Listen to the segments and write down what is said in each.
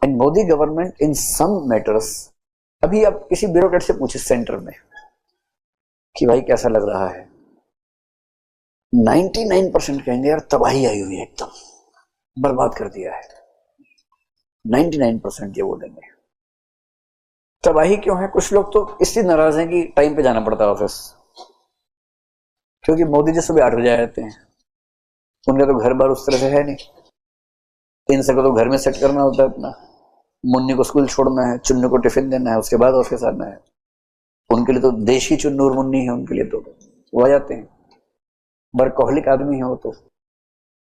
And Modi government in some matters, अभी आप किसी ब्यूरोक्रेट से पूछे सेंटर में कि भाई कैसा लग रहा है, 99% कहेंगे यार तबाही आई हुई है, एकदम बर्बाद कर दिया है। 99% ये बोलेंगे। तबाही क्यों है? कुछ लोग तो इसलिए नाराज हैं कि टाइम पे जाना पड़ता है ऑफिस, क्योंकि मोदी जी सुबह 8 बजे आ जाते हैं, उनका तो घर बार उस तरह से है नहीं, इन सबको तो घर में सेट करना होता है अपना, मुन्नी को स्कूल छोड़ना है, चुन्नू को टिफिन देना है, उसके बाद ऑफिस आना है। उनके लिए तो देश की चुन्नू और मुन्नी है, उनके लिए तो वो आ जाते हैं। वर्कहोलिक आदमी है वो तो,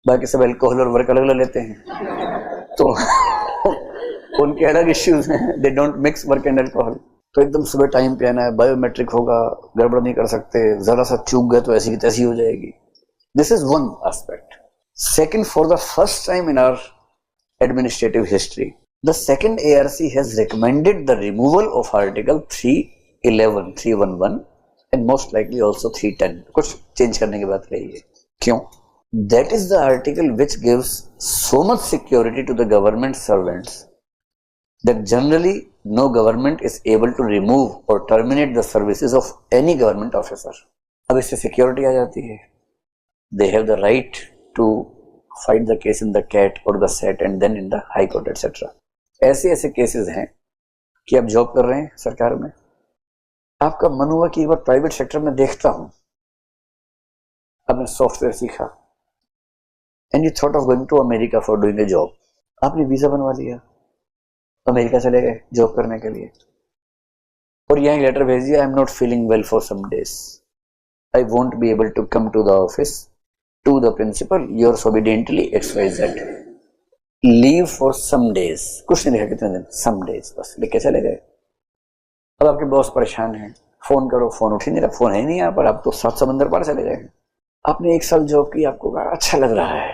बाकी सब अल्कोहल और वर्क अलग अलग लेते हैं, तो उनके अलग इश्यूज हैं, they don't mix work and alcohol. तो एकदम सुबह टाइम पे आना है, बायोमेट्रिक होगा, गड़बड़ नहीं कर सकते, जरा सा चूक गए तो ऐसी की तैसी हो जाएगी। This is one aspect. Second, for the first time in our administrative history, the second ARC has recommended the removal of article 311, 311 and most likely also 310, कुछ चेंज करने की बात रही है। क्यों? That is the article which gives so much security to the government servants that generally no government is able to remove or terminate the services of any government officer. अब इससे security आ जाती है, they have the right to fight the case in the CAT or the SET and then in the High Court etc. ऐसे ऐसे cases हैं कि आप job कर रहे हैं सरकार में, आपका मन हुआ कि एक बार प्राइवेट सेक्टर में देखता हूं, आपने सॉफ्टवेयर सीखा and you thought of going to America for doing a job, आपने वीजा बनवा लिया, अमेरिका चले गए जॉब करने के लिए, और यहाँ लेटर भेज दिया, I am not feeling well for some days, I won't be able to come to the office, to the principal, yours obediently XYZ, leave for some days, कुछ नहीं लिखा कितने दिन, some days, बस लिख के चले गए। अब आपके बॉस परेशान हैं, फोन करो, फोन उठ ही नहीं रहा, फोन है नहीं यहाँ पर, आप तो 7 समंदर पार चले गए। आपने 1 साल जॉब की, आपको कहा अच्छा लग रहा है,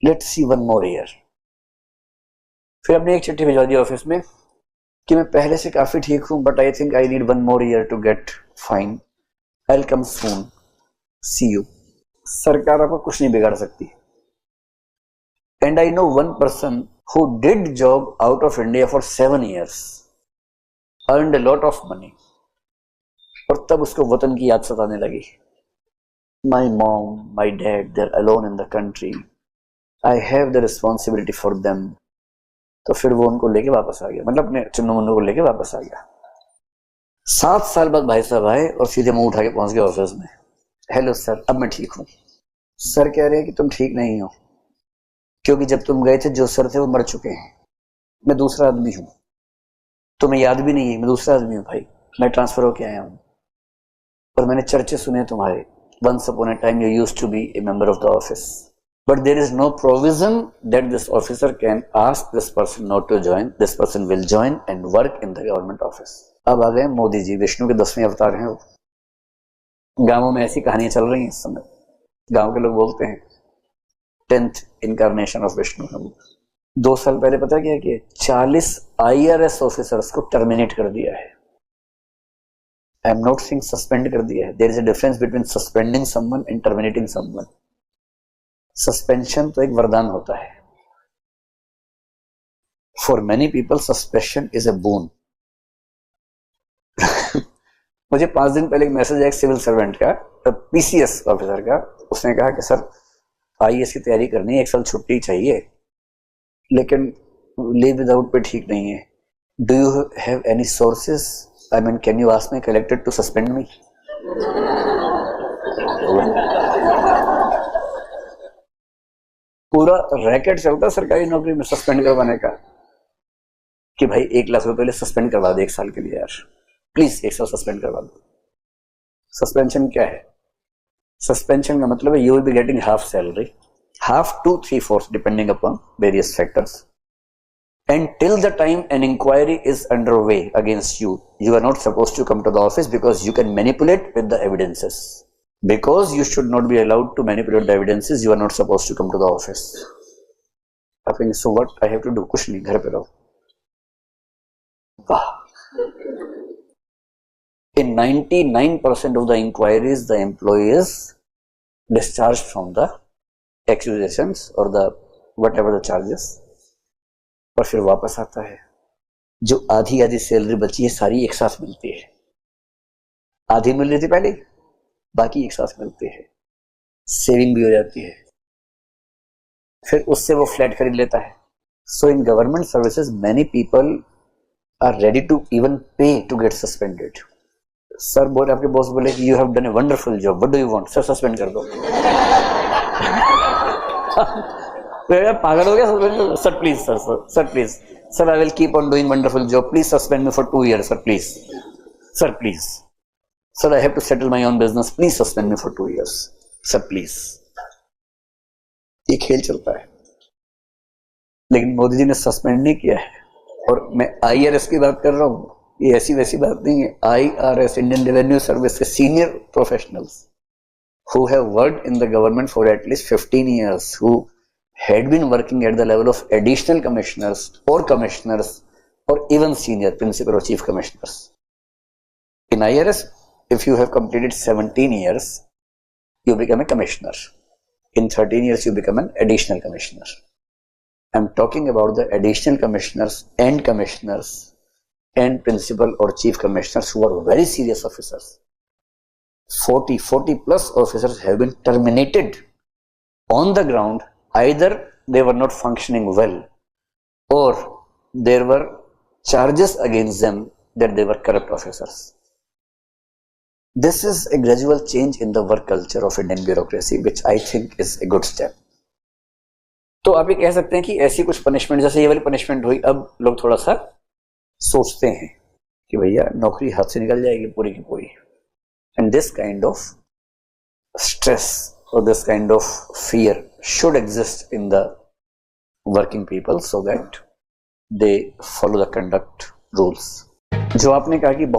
लेट्स सी 1 more year। फिर आपने एक चिट्ठी भिजवा दी ऑफिस में कि मैं पहले से काफी ठीक हूं, but I think I need 1 more year to get fine, I'll come soon, see you। सरकार आपको कुछ नहीं बिगाड़ सकती। And I know one person who did job out of India for 7 years, earned a lot of money, और तब उसको वतन की याद सताने लगी। My mom, my dad, they are alone in the country, I have the responsibility for them. तो फिर वो उनको लेके वापस आ गया, मतलब अपने चुन्नू मुन्नू को लेके वापस आ गया। 7 साल बाद भाई साहब आए और सीधे मुंह उठा के पहुंच गए ऑफिस में, हेलो सर, अब मैं ठीक हूं। सर कह रहे हैं कि तुम ठीक नहीं हो, क्योंकि जब तुम गए थे जो सर थे वो मर चुके हैं, मैं दूसरा आदमी हूं, तुम्हें याद भी नहीं है, मैं दूसरा आदमी हूं भाई, मैं ट्रांसफर होके आया हूं, और मैंने चर्चे सुने तुम्हारे, once upon a time you used to be a member of the office, but there is no provision that this officer can ask this person not to join, this person will join and work in the government office. अब आ गए मोदी जी, विष्णु के 10वें अवतार हैं वो। गांवों में ऐसी कहानियां चल रही हैं इस समय, गांव के लोग बोलते हैं 10th इनकारनेशन ऑफ विष्णु। 2 साल पहले पता क्या किया, 40 IRS ऑफिसर्स को टर्मिनेट कर दिया है। I am not saying suspend कर दिया है, there is a difference between suspending someone and terminating someone. Suspension तो एक वरदान होता है, for many people suspension is a boon. मुझे 5 दिन पहले एक मैसेज आया एक सिविल सर्वेंट का, PCS ऑफिसर का, उसने कहा कि सर IAS की तैयारी करनी है, 1 साल छुट्टी चाहिए, लेकिन लीव विदाउट पे ठीक नहीं है, do you have any sources, I mean can you ask my collector to suspend me. पूरा रैकेट चलता सरकारी नौकरी में सस्पेंड करवाने का, कि भाई 1 लाख रुपए लिए सस्पेंड करवा दे 1 साल के लिए, यार प्लीज 1 साल सस्पेंड करवा दो। सस्पेंशन क्या है? सस्पेंशन का मतलब है you will be getting half salary, half to 3/4 depending upon various factors, and till the time an inquiry is underway against you, you are not supposed to come to the office because you can manipulate with the evidences. Because you should not be allowed to manipulate the evidences, you are not supposed to come to the office. I think so what I have to do, कुछ नहीं, घर पे रहो। वाह, in 99% of the inquiries the employee is discharged from the accusations or the whatever the charges, और फिर वापस आता है। जो आधी आधी सैलरी बची है सारी एक साथ मिलती है, आधी मिल रही थी पहले, बाकी एक साथ मिलती है, सेविंग भी हो जाती है, फिर उससे वो फ्लैट खरीद लेता है। So in government services many people are ready to even pay to get suspended. Sir बोले, आपके बॉस बोले कि you have done a wonderful job, what do you want? Sir suspend कर दो। पागल हो गया? Suspend? Sir please, sir please, sir I will keep on doing wonderful job, please suspend me for 2 years sir, please sir, please sir, I have to settle my own business, please suspend me for 2 years sir, please. ये खेल चलता है, लेकिन मोदी जी ने suspend नहीं किया है। और मैं IRS की बात कर रहा हूं, ये ऐसी वैसी बात नहीं है। IRS, इंडियन रेवेन्यू सर्विस के senior professionals who have worked in the government for at least 15 years, who had been working at the level of additional commissioners or even senior principal or chief commissioners. In IRS, if you have completed 17 years, you become a commissioner. In 13 years, you become an additional commissioner. I'm talking about the additional commissioners and principal or chief commissioners who are very serious officers. 40 plus officers have been terminated on the ground. Either they were not functioning well, or there were charges against them that they were corrupt officers. This is a gradual change in the work culture of Indian bureaucracy, which I think is a good step. तो आप ये कह सकते हैं कि ऐसी कुछ punishment, जैसे ये वाली पनिशमेंट हुई, अब लोग थोड़ा सा सोचते हैं कि भैया नौकरी हाथ से निकल जाएगी पूरी की पूरी। And this kind of stress or this kind of fear should exist in the working people so that they follow the conduct rules. जो आपने कहा कि बहुत